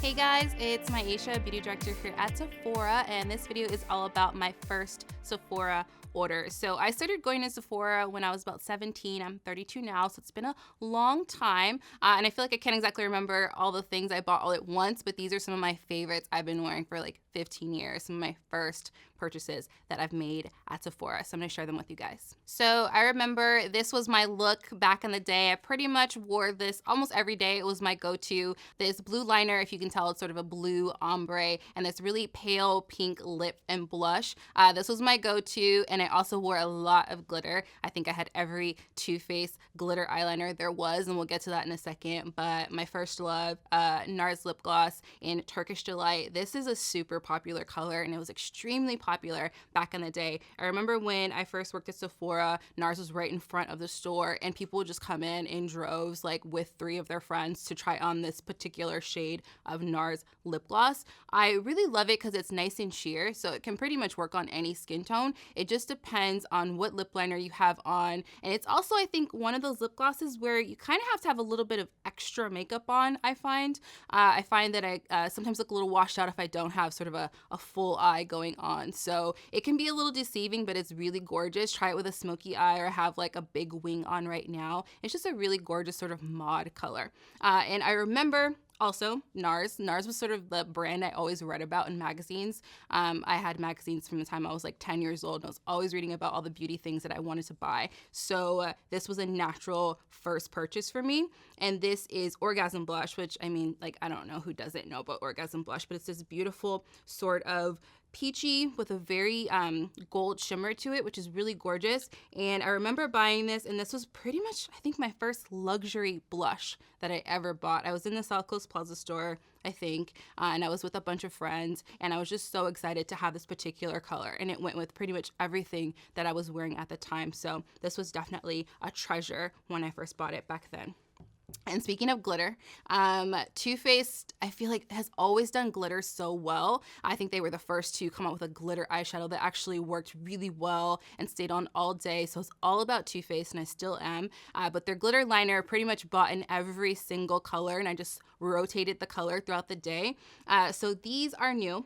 Hey guys, it's Myiesha, Beauty Director here at Sephora, and this video is all about my first Sephora order. So I started going to Sephora when I was about 17. I'm 32 now, so it's been a long time. And I feel like I can't exactly remember all the things I bought all at once, but these are some of my favorites I've been wearing for like 15 years. Some of my first purchases that I've made at Sephora. So I'm gonna share them with you guys. So I remember this was my look back in the day. I pretty much wore this almost every day. It was my go-to. This blue liner, if you can tell, it's sort of a blue ombre, and this really pale pink lip and blush. This was my go-to, and I also wore a lot of glitter. I think I had every Too Faced glitter eyeliner there was, and we'll get to that in a second. But my first love, NARS lip gloss in Turkish Delight. This is a super popular color, and it was extremely popular back in the day. I remember when I first worked at Sephora, NARS was right in front of the store, and people would just come in droves, like with 3 of their friends, to try on this particular shade of NARS lip gloss. I really love it because it's nice and sheer, so it can pretty much work on any skin tone. It just depends on what lip liner you have on, and it's also, I think, one of those lip glosses where you kind of have to have a little bit of extra makeup on, I find. I find that I sometimes look a little washed out if I don't have sort of a full eye going on. So it can be a little deceiving, but it's really gorgeous. Try it with a smoky eye or have like a big wing on right now. It's just a really gorgeous sort of mod color. And I remember also, NARS. NARS was sort of the brand I always read about in magazines. I had magazines from the time I was like 10 years old, and I was always reading about all the beauty things that I wanted to buy. So this was a natural first purchase for me. And this is Orgasm Blush, which, I mean, like, I don't know who doesn't know about Orgasm Blush, but it's this beautiful sort of peachy with a very gold shimmer to it, which is really gorgeous. And I remember buying this, and this was pretty much, I think, my first luxury blush that I ever bought. I was in the South Coast Plaza store, I think, and I was with a bunch of friends, and I was just so excited to have this particular color, and it went with pretty much everything that I was wearing at the time. So this was definitely a treasure when I first bought it back then. And speaking of glitter, Too Faced, I feel like, has always done glitter so well. I think they were the first to come out with a glitter eyeshadow that actually worked really well and stayed on all day. So it's all about Too Faced, and I still am. But their glitter liner pretty much bought in every single color, and I just rotated the color throughout the day. So these are new.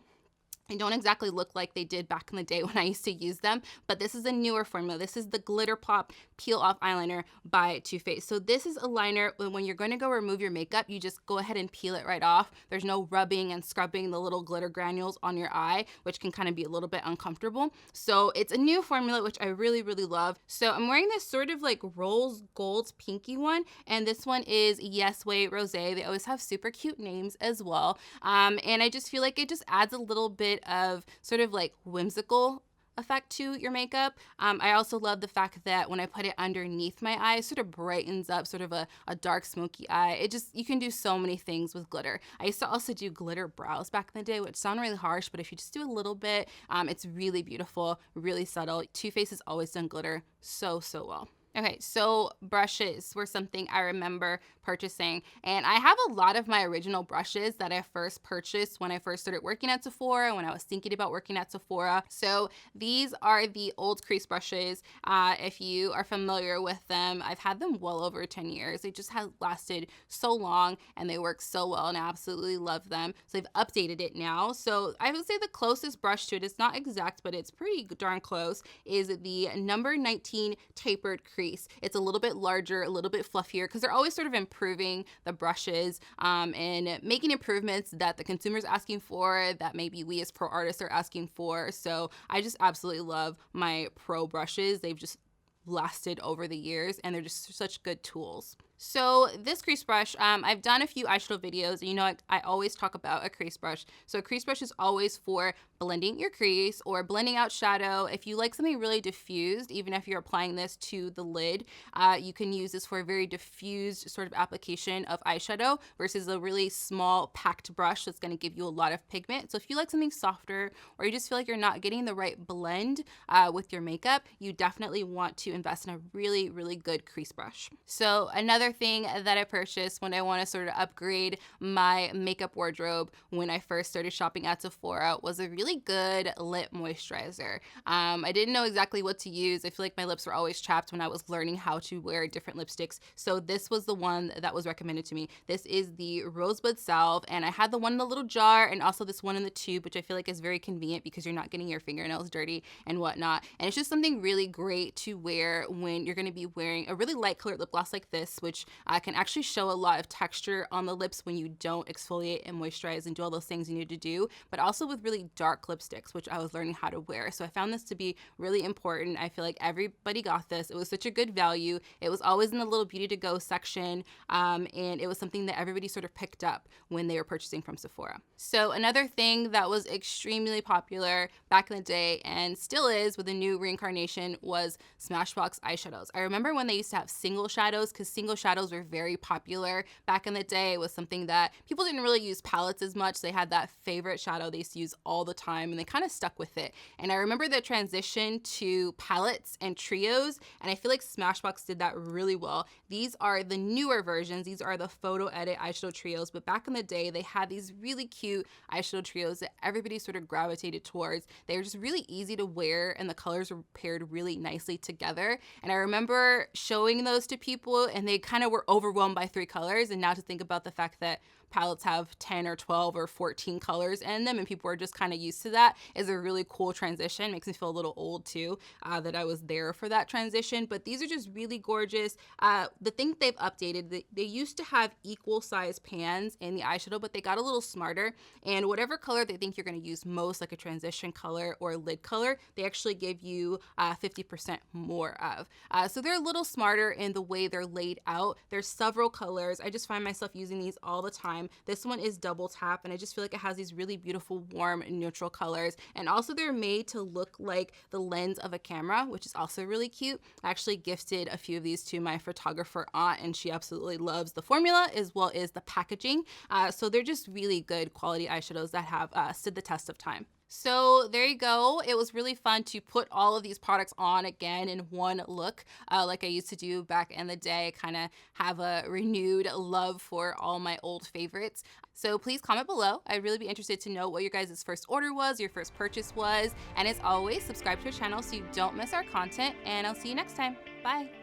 They don't exactly look like they did back in the day when I used to use them, but this is a newer formula. This is the Glitter Pop Peel Off Eyeliner by Too Faced. So this is a liner when you're going to go remove your makeup, you just go ahead and peel it right off. There's no rubbing and scrubbing the little glitter granules on your eye, which can kind of be a little bit uncomfortable. So it's a new formula, which I really, really love. So I'm wearing this sort of like rose gold pinky one, and this one is Yes Way Rosé. They always have super cute names as well. And I just feel like it just adds a little bit of sort of like whimsical effect to your makeup. I also love the fact that when I put it underneath my eye, it sort of brightens up sort of a dark smoky eye. It just, you can do so many things with glitter. I used to also do glitter brows back in the day, which sound really harsh, but if you just do a little bit, it's really beautiful, really subtle. Too Faced has always done glitter so well. Okay, so brushes were something I remember purchasing, and I have a lot of my original brushes that I first purchased when I first started working at Sephora, when I was thinking about working at Sephora. So these are the old crease brushes. If you are familiar with them, I've had them well over 10 years. They just have lasted so long, and they work so well, and I absolutely love them. So they've updated it now. So I would say the closest brush to it, it's not exact, but it's pretty darn close, is the number 19 Tapered Crease. It's a little bit larger, a little bit fluffier, because they're always sort of improving the brushes and making improvements that the consumer's asking for, that maybe we as pro artists are asking for. So I just absolutely love my pro brushes. They've just lasted over the years, and they're just such good tools. So this crease brush, I've done a few eyeshadow videos, and you know I always talk about a crease brush. So a crease brush is always for blending your crease or blending out shadow. If you like something really diffused, even if you're applying this to the lid, you can use this for a very diffused sort of application of eyeshadow versus a really small packed brush that's going to give you a lot of pigment. So if you like something softer, or you just feel like you're not getting the right blend with your makeup, you definitely want to invest in a really, really good crease brush. So another thing that I purchased when I want to sort of upgrade my makeup wardrobe when I first started shopping at Sephora was a really good lip moisturizer. I didn't know exactly what to use. I feel like my lips were always chapped when I was learning how to wear different lipsticks. So this was the one that was recommended to me. This is the Rosebud Salve, and I had the one in the little jar and also this one in the tube, which I feel like is very convenient because you're not getting your fingernails dirty and whatnot. And it's just something really great to wear when you're going to be wearing a really light colored lip gloss like this, which can actually show a lot of texture on the lips when you don't exfoliate and moisturize and do all those things you need to do, but also with really dark lipsticks, which I was learning how to wear. So I found this to be really important. I feel like everybody got this. It was such a good value. It was always in the little beauty to go section, and it was something that everybody sort of picked up when they were purchasing from Sephora. So another thing that was extremely popular back in the day and still is with a new reincarnation was Smashbox eyeshadows. I remember when they used to have single shadows, because single shadows were very popular back in the day. It was something that people didn't really use palettes as much. They had that favorite shadow they used to use all the time, and they kind of stuck with it. And I remember the transition to palettes and trios, and I feel like Smashbox did that really well. These are the newer versions. These are the photo edit eyeshadow trios, but back in the day, they had these really cute eyeshadow trios that everybody sort of gravitated towards. They were just really easy to wear, and the colors were paired really nicely together. And I remember showing those to people, and they kind of were overwhelmed by 3 colors. And now to think about the fact that palettes have 10 or 12 or 14 colors in them and people are just kind of used to that is a really cool transition. Makes me feel a little old too, that I was there for that transition. But these are just really gorgeous. The thing they've updated, they used to have equal size pans in the eyeshadow, but they got a little smarter, and whatever color they think you're going to use most, like a transition color or a lid color, they actually give you 50% more of. So they're a little smarter in the way they're laid out. There's several colors. I just find myself using these all the time. This one is double tap, and I just feel like it has these really beautiful warm neutral colors, and also they're made to look like the lens of a camera, which is also really cute. I actually gifted a few of these to my photographer aunt, and she absolutely loves the formula as well as the packaging. So they're just really good quality eyeshadows that have stood the test of time. So there you go. It was really fun to put all of these products on again in one look, like I used to do back in the day. Kind of have a renewed love for all my old favorites. So please comment below. I'd really be interested to know what your guys' first order was, your first purchase was. And as always, subscribe to our channel so you don't miss our content, and I'll see you next time. Bye.